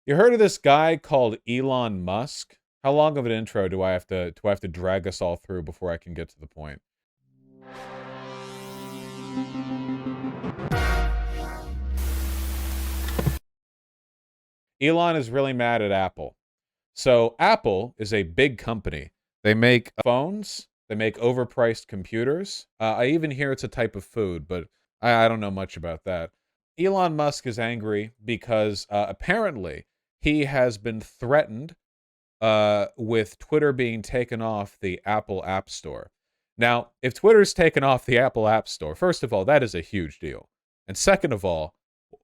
You heard of this guy called Elon Musk? How long of an intro do I have to drag us all through before I can get to the point? Elon is really mad at Apple. So Apple is a big company. They make phones, they make overpriced computers. I even hear it's a type of food, but I don't know much about that. Elon Musk is angry because apparently he has been threatened with Twitter being taken off the Apple App Store. Now, if Twitter's taken off the Apple App Store, first of all, that is a huge deal. And second of all,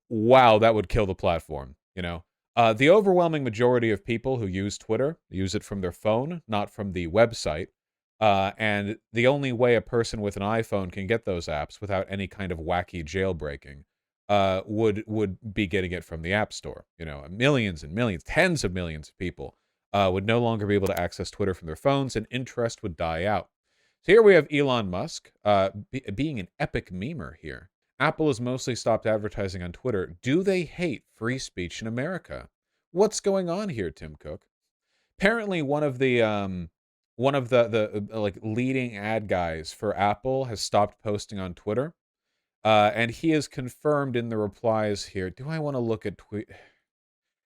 wow, that would kill the platform, you know? The overwhelming majority of people who use Twitter use it from their phone, not from the website. And the only way a person with an iPhone can get those apps without any kind of wacky jailbreaking would be getting it from the App Store. You know, millions and millions, tens of millions of people would no longer be able to access Twitter from their phones, and interest would die out. So here we have Elon Musk being an epic memer here. Apple has mostly stopped advertising on Twitter. Do they hate free speech in America? What's going on here, Tim Cook? Apparently, one of the like leading ad guys for Apple has stopped posting on Twitter, and he has confirmed in the replies here. Do I want to look at tweet?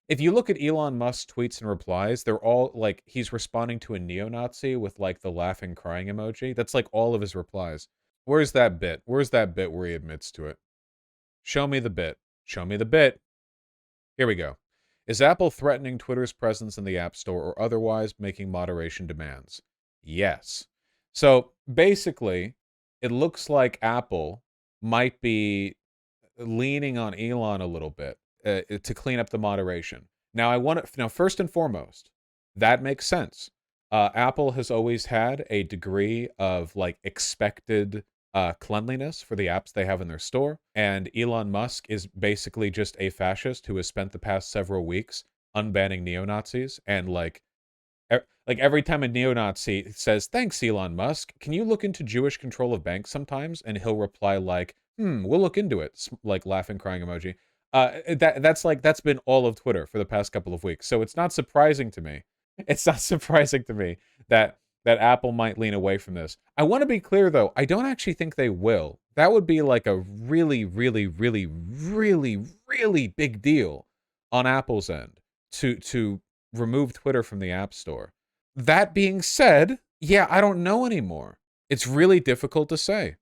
If you look at Elon Musk's tweets and replies, they're all like he's responding to a neo-Nazi with like the laughing crying emoji. That's like all of his replies. Where's that bit? Where's that bit where he admits to it? Show me the bit. Show me the bit. Here we go. Is Apple threatening Twitter's presence in the App Store or otherwise making moderation demands? Yes. So basically, it looks like Apple might be leaning on Elon a little bit to clean up the moderation. Now, first and foremost, that makes sense. Apple has always had a degree of like expected cleanliness for the apps they have in their store. And Elon Musk is basically just a fascist who has spent the past several weeks unbanning neo-Nazis. And like every time a neo-Nazi says, "Thanks, Elon Musk, can you look into Jewish control of banks sometimes?" And he'll reply like, we'll look into it, like laughing, crying emoji. That's been all of Twitter for the past couple of weeks. So it's not surprising to me. It's not surprising to me that Apple might lean away from this. I want to be clear though, I don't actually think they will. That would be like a really, really, really, really, really big deal on Apple's end to remove Twitter from the App Store. That being said, yeah, I don't know anymore. It's really difficult to say.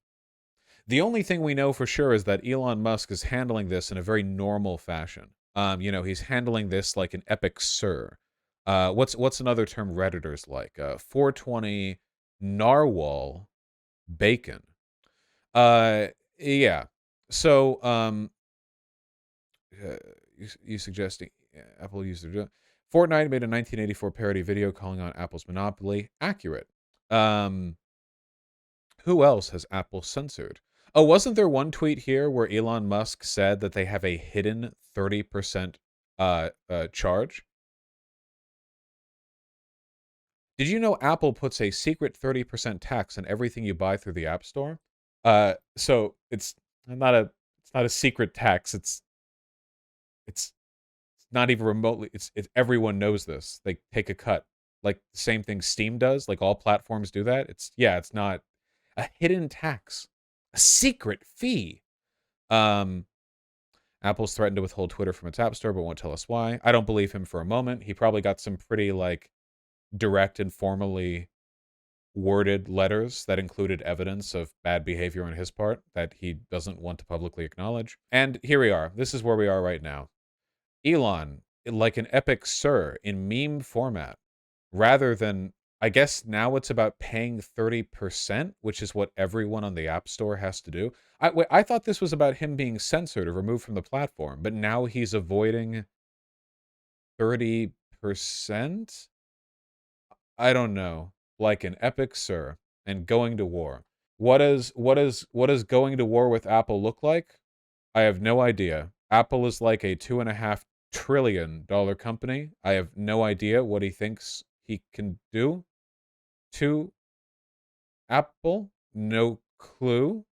The only thing we know for sure is that Elon Musk is handling this in a very normal fashion. He's handling this like an epic sir. What's another term Redditors like? 420 narwhal bacon. Uh, yeah. So, you suggesting Apple used to Fortnite made a 1984 parody video calling on Apple's monopoly. Accurate. Um, who else has Apple censored? Oh, wasn't there one tweet here where Elon Musk said that they have a hidden 30% charge? Did you know Apple puts a secret 30% tax on everything you buy through the App Store? So it's not a secret tax. It's not even remotely. It's everyone knows this. They take a cut, like the same thing Steam does. Like all platforms do that. It's not a hidden tax, a secret fee. Um, Apple's threatened to withhold Twitter from its App Store, but won't tell us why. I don't believe him for a moment. He probably got some pretty like direct and formally worded letters that included evidence of bad behavior on his part that he doesn't want to publicly acknowledge. And here we are. This is where we are right now. Elon, like an epic sir in meme format, rather than, I guess now it's about paying 30%, which is what everyone on the App Store has to do. I thought this was about him being censored or removed from the platform, but now he's avoiding 30%? I don't know. Like an epic sir and going to war. What does going to war with Apple look like? I have no idea. Apple is like a $2.5 trillion company. I have no idea what he thinks he can do to Apple. No clue.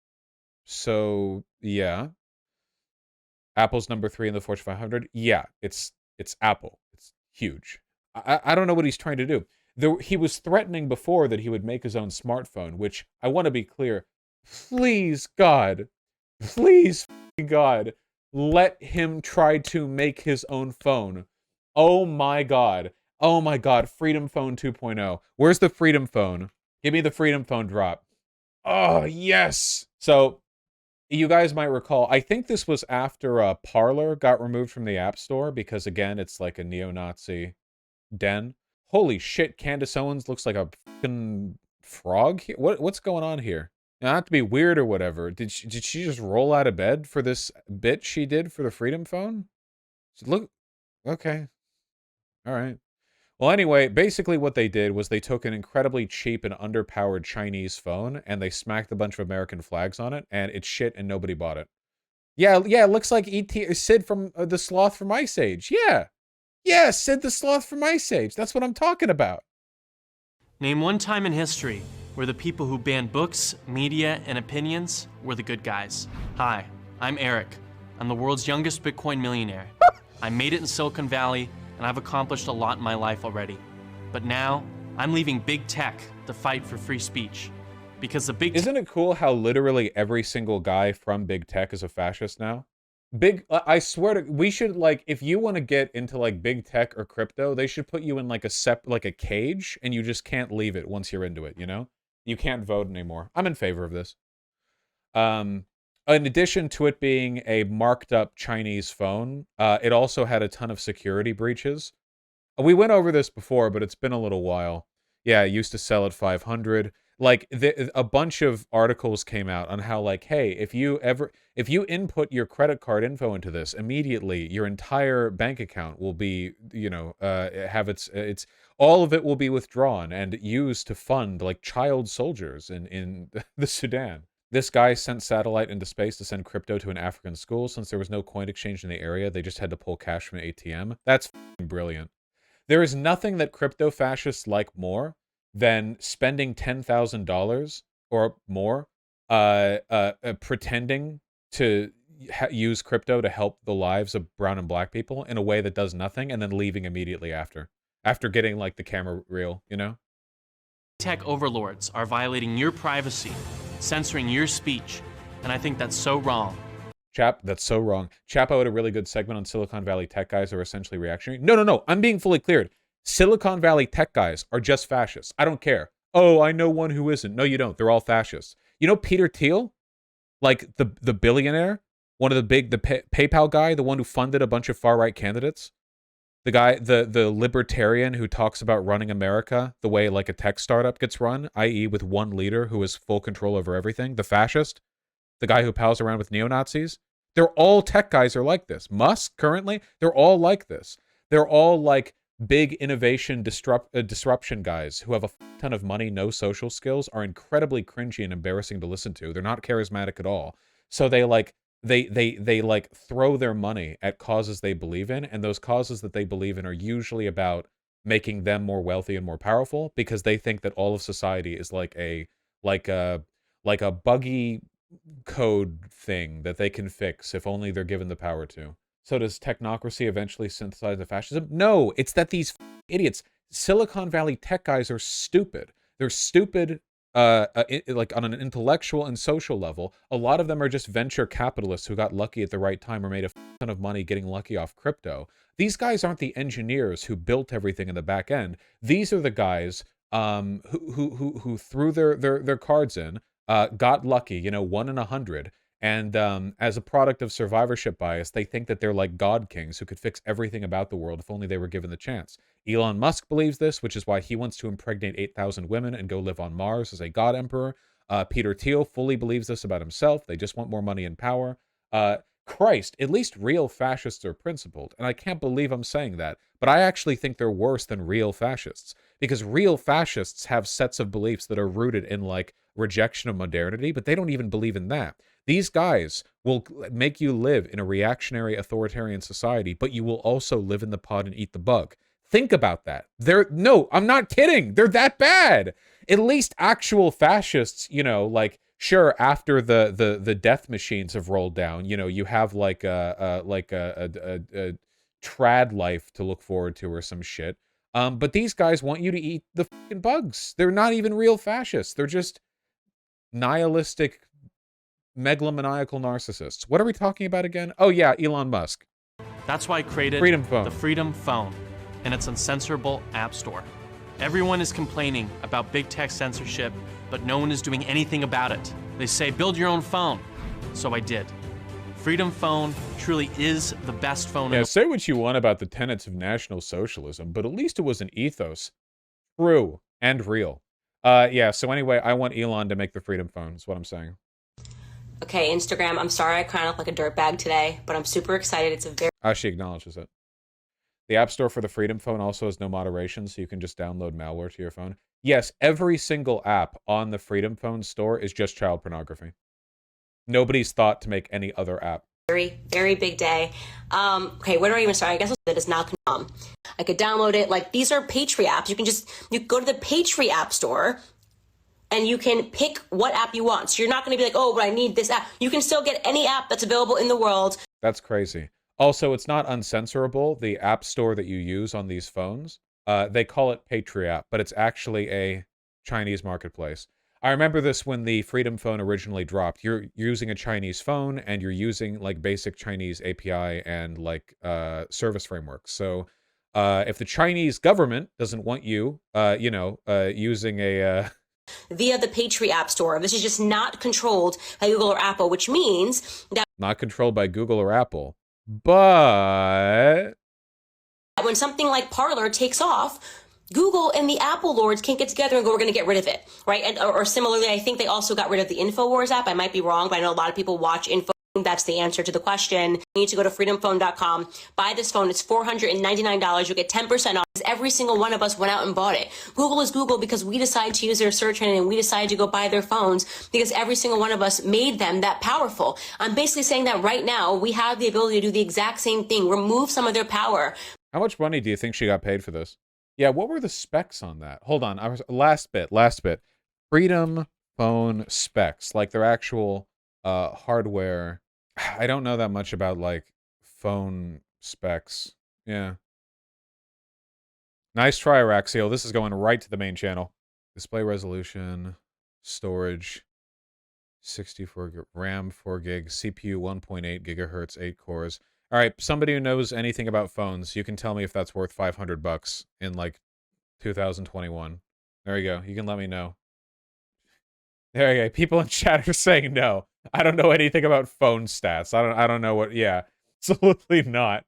So yeah, Apple's number 3 in the Fortune 500. Yeah, it's It's Apple. It's huge. I don't know what he's trying to do. He was threatening before that he would make his own smartphone, which I want to be clear. Please, God, please, God, let him try to make his own phone. Oh my God. Oh my God. Freedom Phone 2.0. Where's the Freedom Phone? Give me the Freedom Phone drop. Oh, yes. So you guys might recall, I think this was after Parler got removed from the App Store because, again, it's like a neo-Nazi den. Holy shit, Candace Owens looks like a fucking frog here. What's going on here? Now, not to be weird or whatever. Did she just roll out of bed for this bit she did for the Freedom Phone? Look, okay, all right. Well, anyway, basically what they did was they took an incredibly cheap and underpowered Chinese phone and they smacked a bunch of American flags on it, and it's shit and nobody bought it. Yeah, it looks like Sid from the Sloth from Ice Age. Yeah, Sid the Sloth from Ice Age. That's what I'm talking about. Name one time in history where the people who banned books, media, and opinions were the good guys. Hi, I'm Eric. I'm the world's youngest Bitcoin millionaire. I made it in Silicon Valley, and I've accomplished a lot in my life already. But now, I'm leaving big tech to fight for free speech. Because the big... Isn't it cool how literally every single guy from big tech is a fascist now? I swear to, we should, like, if you want to get into, like, big tech or crypto, they should put you in, like, a cage, and you just can't leave it once you're into it, you know? You can't vote anymore. I'm in favor of this. In addition to it being a marked up Chinese phone, it also had a ton of security breaches. We went over this before, but it's been a little while. Yeah, it used to sell at 500. Like, a bunch of articles came out on how, like, hey, if you input your credit card info into this, immediately your entire bank account will be, you know, have its all of it will be withdrawn and used to fund, like, child soldiers in the Sudan. This guy sent satellite into space to send crypto to an African school. Since there was no coin exchange in the area, they just had to pull cash from an ATM. That's brilliant. There is nothing that crypto fascists like more than spending $10,000 or more pretending to use crypto to help the lives of brown and black people in a way that does nothing, and then leaving immediately after getting, like, the camera reel, you know? Tech overlords are violating your privacy, censoring your speech, and I think that's so wrong. Chap, that's so wrong. Chapo had a really good segment on Silicon Valley tech guys are essentially reactionary. No. I'm being fully cleared. Silicon Valley tech guys are just fascists. I don't care. Oh, I know one who isn't. No, you don't. They're all fascists. You know Peter Thiel? Like the billionaire? One of the PayPal guy, the one who funded a bunch of far-right candidates? The guy, the libertarian who talks about running America the way, like, a tech startup gets run, i.e. with one leader who has full control over everything? The fascist? The guy who pals around with neo-Nazis? They're all tech guys are like this. Musk, currently, they're all like this. They're all, like, big innovation disruption guys who have a ton of money, no social skills, are incredibly cringy and embarrassing to listen to. They're not charismatic at all. So they, like, they like throw their money at causes they believe in, and those causes that they believe in are usually about making them more wealthy and more powerful, because they think that all of society is like a buggy code thing that they can fix if only they're given the power to. So does technocracy eventually synthesize the fascism? No, it's that these idiots, Silicon Valley tech guys, are stupid. They're stupid, like, on an intellectual and social level. A lot of them are just venture capitalists who got lucky at the right time or made a ton of money getting lucky off crypto. These guys aren't the engineers who built everything in the back end. These are the guys who threw their cards in, got lucky, you know, 1 in 100. And as a product of survivorship bias, they think that they're like god kings who could fix everything about the world if only they were given the chance. Elon Musk believes this, which is why he wants to impregnate 8,000 women and go live on Mars as a god emperor. Peter Thiel fully believes this about himself. They just want more money and power. Christ, at least real fascists are principled. And I can't believe I'm saying that, but I actually think they're worse than real fascists. Because real fascists have sets of beliefs that are rooted in, like, rejection of modernity, but they don't even believe in that. These guys will make you live in a reactionary authoritarian society, but you will also live in the pod and eat the bug. Think about that. No, I'm not kidding. They're that bad. At least actual fascists, you know, like, sure, after the death machines have rolled down, you know, you have like a trad life to look forward to or some shit. But these guys want you to eat the fucking bugs. They're not even real fascists. They're just nihilistic, megalomaniacal narcissists. What are we talking about again? Oh yeah, Elon Musk. That's why I created Freedom Phone. the Freedom Phone and its uncensorable app store. Everyone is complaining about big tech censorship, but no one is doing anything about it. They say, build your own phone. So I did. Freedom Phone truly is the best phone in the Say what you want about the tenets of National Socialism, but at least it was an ethos. True and real. Yeah, so anyway, I want Elon to make the Freedom Phone, is what I'm saying. Okay, Instagram, I'm sorry I kind of look like a dirtbag today, but I'm super excited. It's a very... She acknowledges it. The App Store for the Freedom Phone also has no moderation, so you can just download malware to your phone. Yes, every single app on the Freedom Phone store is just child pornography. Nobody's thought to make any other app. Very, very big day. Okay, where do I even start? I guess that is now I could download it. Like, these are Patri apps. You go to the Patri app store and you can pick what app you want. So you're not going to be like, oh, but I need this app. You can still get any app that's available in the world. That's crazy. Also, it's not uncensorable. The app store that you use on these phones, they call it Patri app, but it's actually a Chinese marketplace. I remember this when the Freedom Phone originally dropped. You're using a Chinese phone and you're using like basic Chinese API and like service frameworks. So if the Chinese government doesn't want you, using a via the Patri app store, this is just not controlled by Google or Apple, which means that not controlled by Google or Apple, but when something like Parler takes off, Google and the Apple lords can't get together and go, we're going to get rid of it, right? And or similarly, I think they also got rid of the InfoWars app. I might be wrong, but I know a lot of people watch Info. That's the answer to the question. You need to go to freedomphone.com, buy this phone. It's $499. You'll get 10% off. Every single one of us went out and bought it. Google is Google because we decided to use their search engine and we decided to go buy their phones because every single one of us made them that powerful. I'm basically saying that right now we have the ability to do the exact same thing, remove some of their power. How much money do you think she got paid for this? Yeah, what were the specs on that? Hold on, last bit. Freedom Phone specs, like their actual hardware. I don't know that much about like phone specs. Yeah. Nice try, Araxio. This is going right to the main channel. Display resolution, storage, 64 RAM, 4 gig, CPU 1.8 gigahertz, 8 cores. All right, somebody who knows anything about phones, you can tell me if that's worth $500 in like 2021. There you go. You can let me know. There you go. People in chat are saying no. I don't know anything about phone stats. I don't know what. Yeah, absolutely not.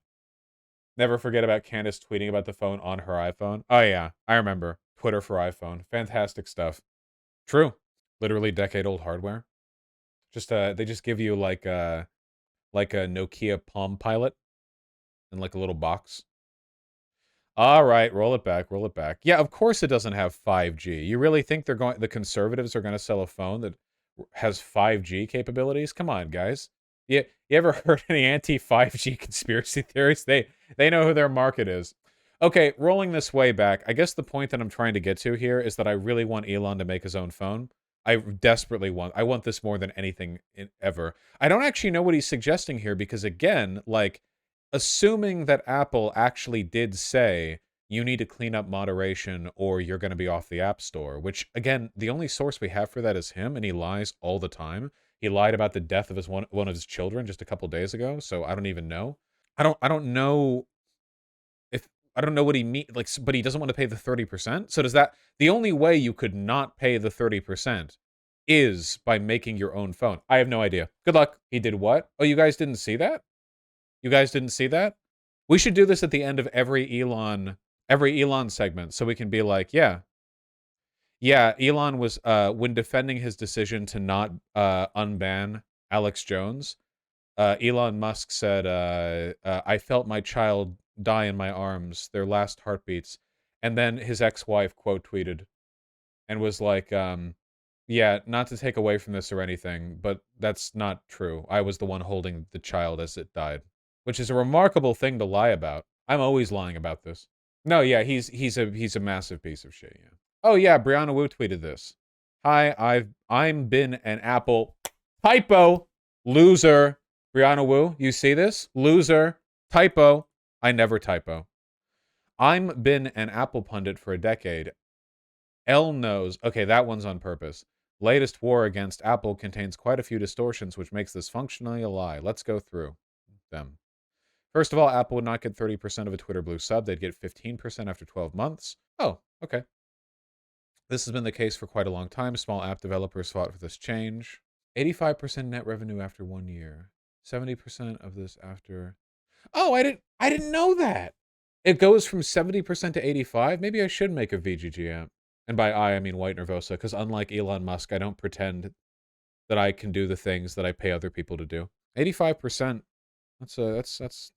Never forget about Candace tweeting about the phone on her iPhone. Oh yeah, I remember. Twitter for iPhone. Fantastic stuff. True. Literally decade-old hardware. Just they just give you like a Nokia Palm Pilot in like a little box. All right, roll it back, roll it back. Yeah, of course it doesn't have 5G. You really think the conservatives are going to sell a phone that has 5G capabilities? Come on, guys. You ever heard any anti-5G conspiracy theories? They know who their market is. Okay, rolling this way back, I guess the point that I'm trying to get to here is that I really want Elon to make his own phone. I want this more than anything ever. I don't actually know what he's suggesting here because, again, like, assuming that Apple actually did say you need to clean up moderation or you're going to be off the App Store, which, again, the only source we have for that is him, and he lies all the time. He lied about the death of one of his children just a couple days ago, so I don't even know. I don't know what he means, like, but he doesn't want to pay the 30%. So does that, the only way you could not pay the 30% is by making your own phone? I have no idea. Good luck. He did what? Oh, you guys didn't see that? You guys didn't see that? We should do this at the end of every Elon segment so we can be like, yeah, Elon was, when defending his decision to not unban Alex Jones, Elon Musk said, I felt my child die in my arms, their last heartbeats. And then his ex-wife quote tweeted and was like, yeah, not to take away from this or anything, but that's not true. I was the one holding the child as it died. Which is a remarkable thing to lie about. I'm always lying about this. No, yeah, he's a massive piece of shit, yeah. Oh yeah, Brianna Wu tweeted this. Hi, I'm been an Apple typo loser. Brianna Wu, you see this? Loser typo. I never typo. I'm been an Apple pundit for a decade. L knows. Okay, that one's on purpose. Latest war against Apple contains quite a few distortions, which makes this functionally a lie. Let's go through them. First of all, Apple would not get 30% of a Twitter Blue sub. They'd get 15% after 12 months. Oh, okay. This has been the case for quite a long time. Small app developers fought for this change. 85% net revenue after 1 year. 70% of this after... Oh, I didn't know that. It goes from 70% to 85. Maybe I should make a VGG app. And by I mean White Nervosa, because unlike Elon Musk, I don't pretend that I can do the things that I pay other people to do. 85%. That's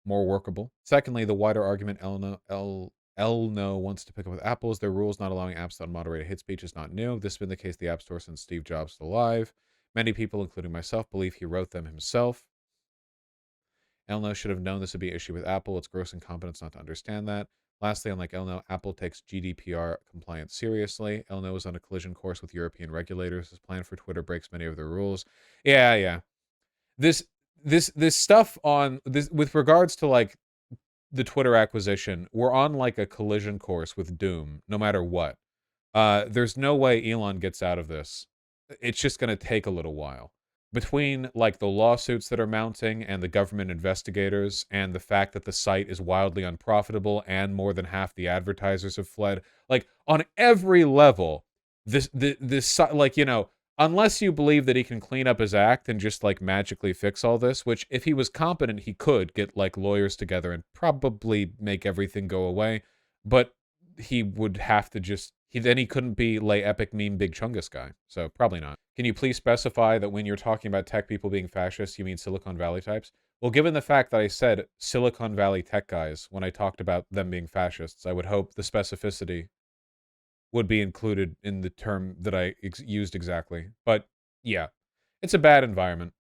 more workable. Secondly, the wider argument Elno wants to pick up with Apple is their rules not allowing apps on moderated hate speech is not new. This has been the case the App Store since Steve Jobs was alive. Many people, including myself, believe he wrote them himself. Elno should have known this would be an issue with Apple. It's gross incompetence not to understand that. Lastly, unlike Elno, Apple takes GDPR compliance seriously. Elno is on a collision course with European regulators. His plan for Twitter breaks many of their rules. Yeah. This stuff on this with regards to like the Twitter acquisition, we're on like a collision course with doom, no matter what. There's no way Elon gets out of this. It's just going to take a little while. Between like the lawsuits that are mounting and the government investigators and the fact that the site is wildly unprofitable and more than half the advertisers have fled, like on every level, this like, you know, unless you believe that he can clean up his act and just like magically fix all this, which if he was competent, he could get like lawyers together and probably make everything go away. But he would have to just, he couldn't be lay epic meme big chungus guy. So probably not. Can you please specify that when you're talking about tech people being fascists, you mean Silicon Valley types? Well, given the fact that I said Silicon Valley tech guys when I talked about them being fascists, I would hope the specificity would be included in the term that I used exactly. But yeah, it's a bad environment.